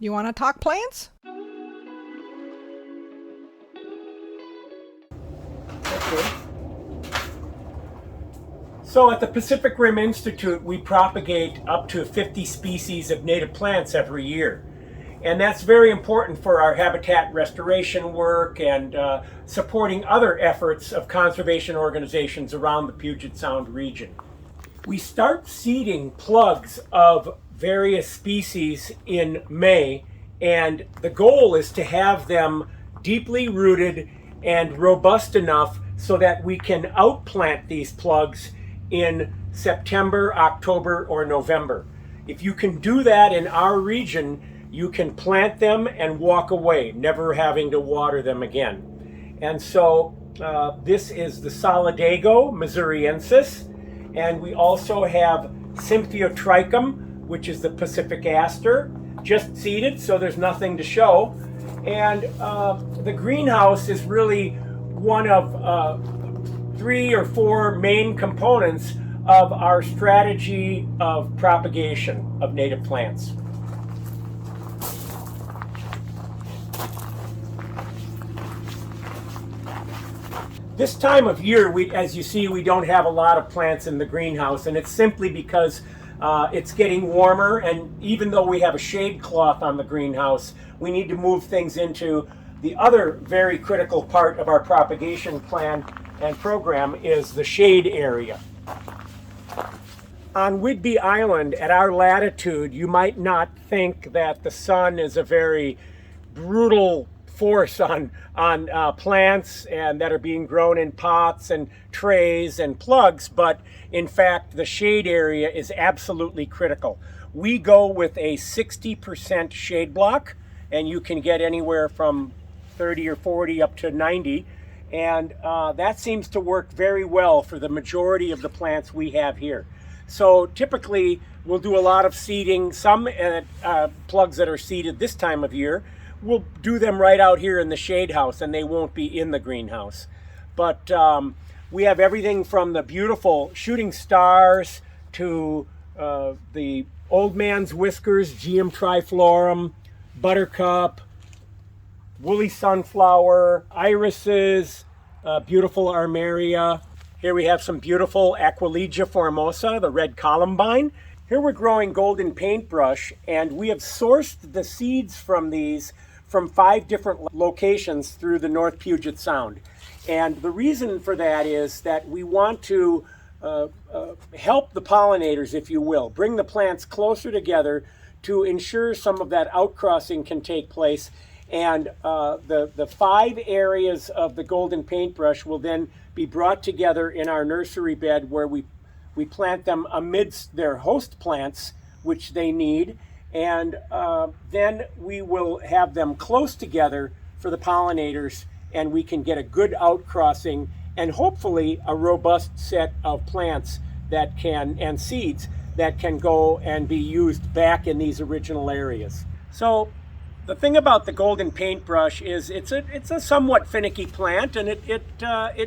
You want to talk plants? Okay. So at the Pacific Rim Institute, we propagate up to 50 species of native plants every year. And that's very important for our habitat restoration work and supporting other efforts of conservation organizations around the Puget Sound region. We start seeding plugs of various species in May, and the goal is to have them deeply rooted and robust enough so that we can outplant these plugs in September, October, or November. If you can do that in our region, you can plant them and walk away, never having to water them again. And so this is the Solidago missouriensis, and we also have Symphyotrichum, which is the Pacific aster, just seeded, so there's nothing to show. And the greenhouse is really one of 3 or 4 main components of our strategy of propagation of native plants. This time of year, as you see, we don't have a lot of plants in the greenhouse, and it's simply because it's getting warmer, and even though we have a shade cloth on the greenhouse, we need to move things into the other very critical part of our propagation plan and program is the shade area. On Whidbey Island, at our latitude, you might not think that the sun is a very brutal force on plants and that are being grown in pots and trays and plugs, but in fact the shade area is absolutely critical. We go with a 60% shade block, and you can get anywhere from 30 or 40 up to 90, and that seems to work very well for the majority of the plants we have here. So typically we'll do a lot of seeding. Some plugs that are seeded this time of year, we'll do them right out here in the shade house, and they won't be in the greenhouse. But we have everything from the beautiful shooting stars to the old man's whiskers, Geum triflorum, buttercup, woolly sunflower, irises, beautiful armeria. Here we have some beautiful Aquilegia formosa, the red columbine. Here we're growing golden paintbrush, and we have sourced the seeds from these from 5 different locations through the North Puget Sound. And the reason for that is that we want to help the pollinators, if you will, bring the plants closer together to ensure some of that outcrossing can take place. And the 5 areas of the golden paintbrush will then be brought together in our nursery bed, where we plant them amidst their host plants, which they need. And then we will have them close together for the pollinators, and we can get a good outcrossing and hopefully a robust set of plants that can, and seeds that can go and be used back in these original areas. So the thing about the golden paintbrush is it's a somewhat finicky plant, and it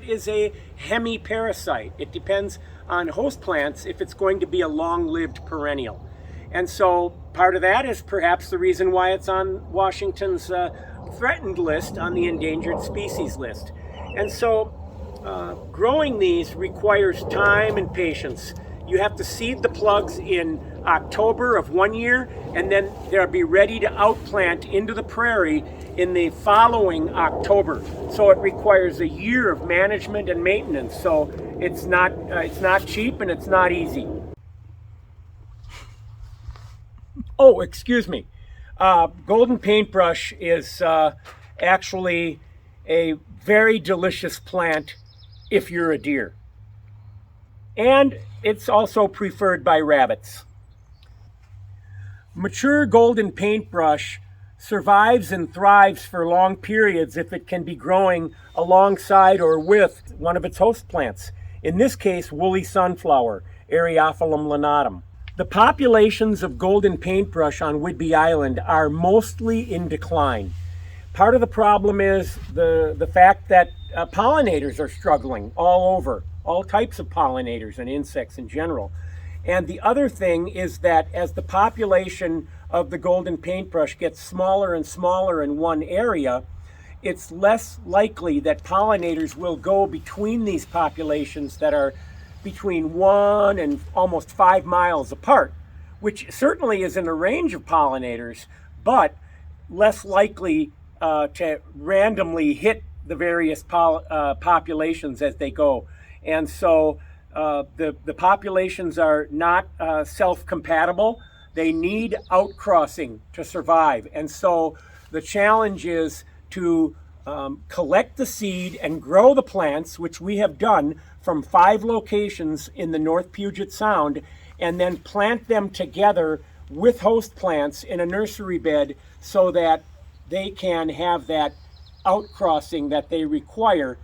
is a hemiparasite. It depends on host plants if it's going to be a long-lived perennial. And so part of that is perhaps the reason why it's on Washington's threatened list, on the endangered species list. And so growing these requires time and patience. You have to seed the plugs in October of one year, and then they'll be ready to outplant into the prairie in the following October. So it requires a year of management and maintenance. So it's not cheap, and it's not easy. Oh, excuse me. Golden paintbrush is actually a very delicious plant if you're a deer. And it's also preferred by rabbits. Mature golden paintbrush survives and thrives for long periods if it can be growing alongside or with one of its host plants. In this case, woolly sunflower, Eriophyllum lanatum. The populations of golden paintbrush on Whidbey Island are mostly in decline. Part of the problem is the fact that pollinators are struggling all over, all types of pollinators and insects in general. And the other thing is that as the population of the golden paintbrush gets smaller and smaller in one area, it's less likely that pollinators will go between these populations that are between 1 and almost 5 miles apart, which certainly is in a range of pollinators, but less likely to randomly hit the various populations as they go. And so the populations are not self-compatible. They need outcrossing to survive. And so the challenge is to collect the seed and grow the plants, which we have done from 5 locations in the North Puget Sound, and then plant them together with host plants in a nursery bed so that they can have that outcrossing that they require.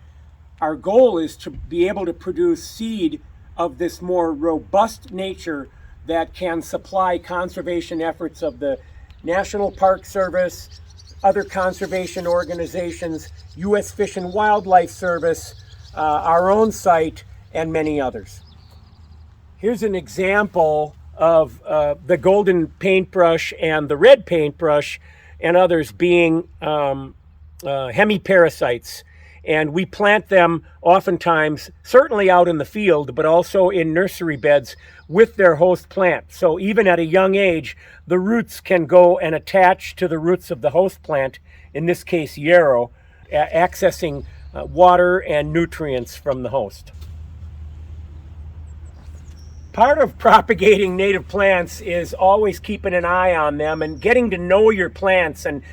Our goal is to be able to produce seed of this more robust nature that can supply conservation efforts of the National Park Service, other conservation organizations, U.S. Fish and Wildlife Service, our own site, and many others. Here's an example of the golden paintbrush and the red paintbrush and others being hemiparasites. And we plant them oftentimes, certainly out in the field, but also in nursery beds with their host plant. So even at a young age, the roots can go and attach to the roots of the host plant, in this case yarrow, accessing water and nutrients from the host. Part of propagating native plants is always keeping an eye on them and getting to know your plants and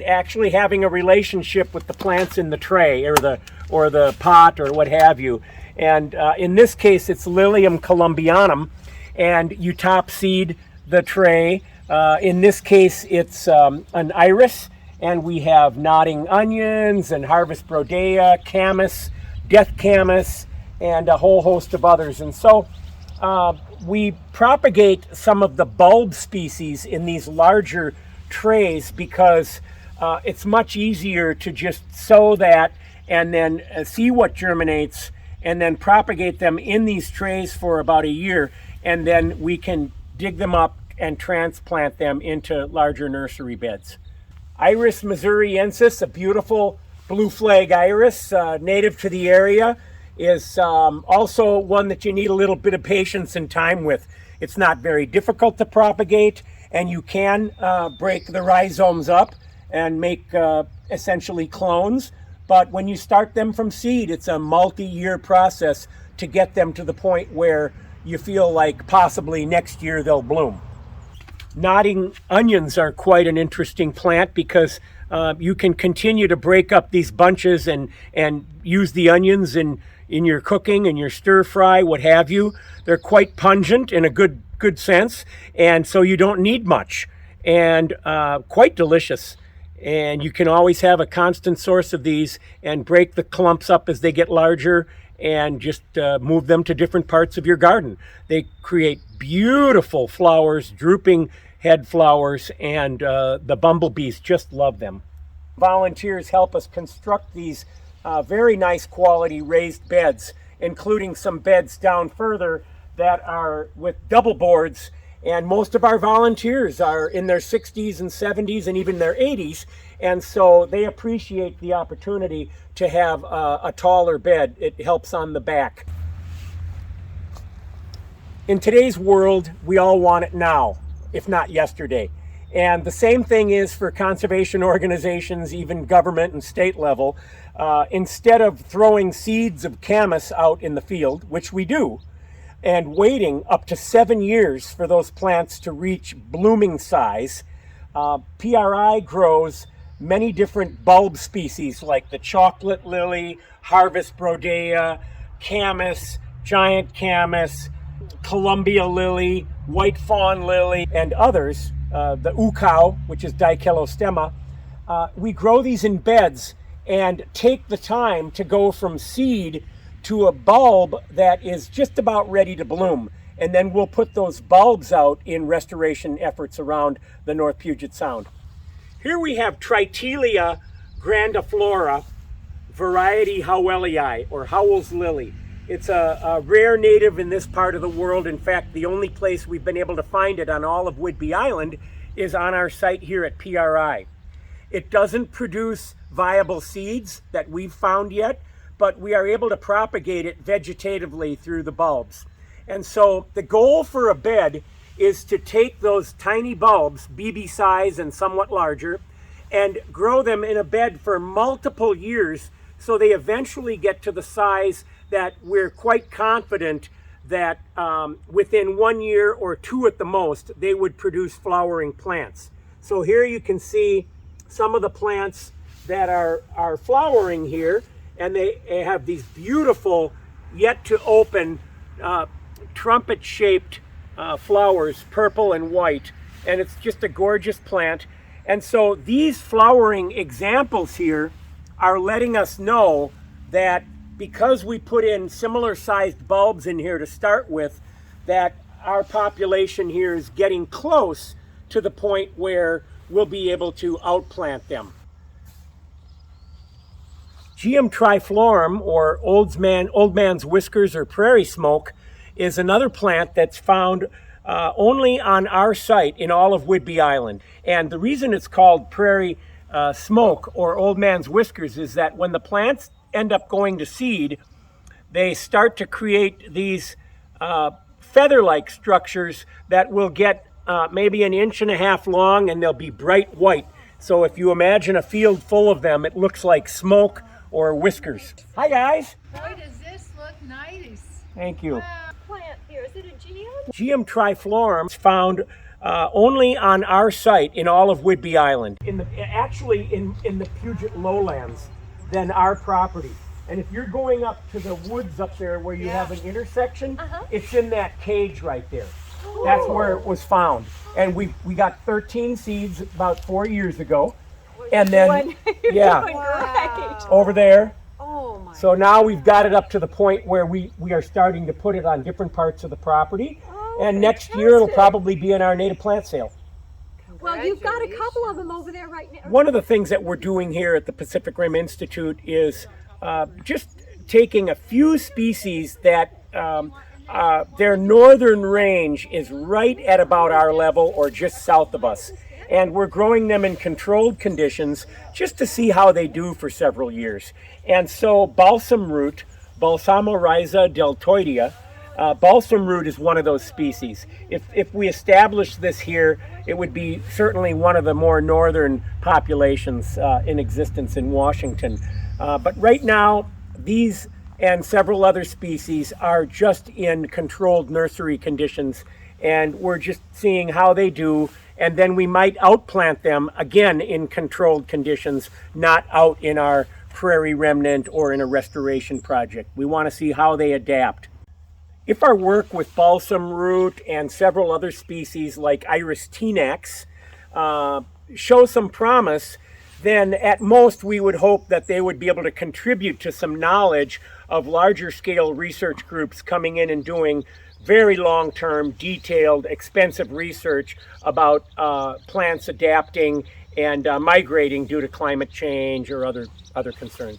actually having a relationship with the plants in the tray or the pot or what have you. And in this case, it's Lilium columbianum, and you top seed the tray. In this case, it's an iris, and we have nodding onions and harvest brodea, camas, death camas, and a whole host of others. And so we propagate some of the bulb species in these larger trays because it's much easier to just sow that and then see what germinates and then propagate them in these trays for about a year, and then we can dig them up and transplant them into larger nursery beds. Iris missouriensis, a beautiful blue flag iris native to the area, is also one that you need a little bit of patience and time with. It's not very difficult to propagate, and you can break the rhizomes up and make essentially clones. But when you start them from seed, it's a multi-year process to get them to the point where you feel like possibly next year they'll bloom. Nodding onions are quite an interesting plant because you can continue to break up these bunches and use the onions in your cooking and your stir fry, what have you. They're quite pungent in a good sense, and so you don't need much, and quite delicious. And you can always have a constant source of these and break the clumps up as they get larger and just move them to different parts of your garden. They create beautiful flowers, drooping head flowers, and the bumblebees just love them. Volunteers help us construct these very nice quality raised beds, including some beds down further that are with double boards. And most of our volunteers are in their 60s and 70s and even their 80s. And so they appreciate the opportunity to have a taller bed. It helps on the back. In today's world, we all want it now, if not yesterday. And the same thing is for conservation organizations, even government and state level. Instead of throwing seeds of camas out in the field, which we do, and waiting up to 7 years for those plants to reach blooming size, PRI grows many different bulb species like the chocolate lily, harvest brodea, camas, giant camas, Columbia lily, white fawn lily, and others, the ukau, which is dichelostemma. We grow these in beds and take the time to go from seed to a bulb that is just about ready to bloom. And then we'll put those bulbs out in restoration efforts around the North Puget Sound. Here we have Tritilia grandiflora, variety Howellii, or Howell's lily. It's a rare native in this part of the world. In fact, the only place we've been able to find it on all of Whidbey Island is on our site here at PRI. It doesn't produce viable seeds that we've found yet, but we are able to propagate it vegetatively through the bulbs. And so the goal for a bed is to take those tiny bulbs, BB size and somewhat larger, and grow them in a bed for multiple years so they eventually get to the size that we're quite confident that within 1 year or 2 at the most, they would produce flowering plants. So here you can see some of the plants that are flowering here, and they have these beautiful, yet to open, trumpet-shaped flowers, purple and white, and it's just a gorgeous plant. And so these flowering examples here are letting us know that because we put in similar sized bulbs in here to start with, that our population here is getting close to the point where we'll be able to outplant them. Geum triflorum, or old man's whiskers or prairie smoke, is another plant that's found only on our site in all of Whidbey Island. And the reason it's called prairie smoke or old man's whiskers is that when the plants end up going to seed, they start to create these feather-like structures that will get maybe 1.5 inches long, and they'll be bright white. So if you imagine a field full of them, it looks like smoke or whiskers. Hi guys. Boy, does this look nice. Thank you. Plant here, is it a geum? Geum triflorum is found only on our site in all of Whidbey Island. Actually in the Puget lowlands than our property. And if you're going up to the woods up there where you have an intersection, it's in that cage right there. That's where it was found. And we got 13 seeds about 4 years ago. And then, over there. Oh my. So now we've got it up to the point where we are starting to put it on different parts of the property. And next year it'll probably be in our native plant sale. Well, you've got a couple of them over there right now. One of the things that we're doing here at the Pacific Rim Institute is just taking a few species that their northern range is right at about our level or just south of us. And we're growing them in controlled conditions just to see how they do for several years. And so balsam root, Balsamorhiza deltoidea, balsam root is one of those species. If we establish this here, it would be certainly one of the more northern populations in existence in Washington. But right now, these and several other species are just in controlled nursery conditions, and we're just seeing how they do, and then we might outplant them again in controlled conditions, not out in our prairie remnant or in a restoration project. We want to see how they adapt. If our work with balsam root and several other species like Iris tenax show some promise, then at most we would hope that they would be able to contribute to some knowledge of larger scale research groups coming in and doing very long-term, detailed, expensive research about plants adapting and migrating due to climate change or other concerns.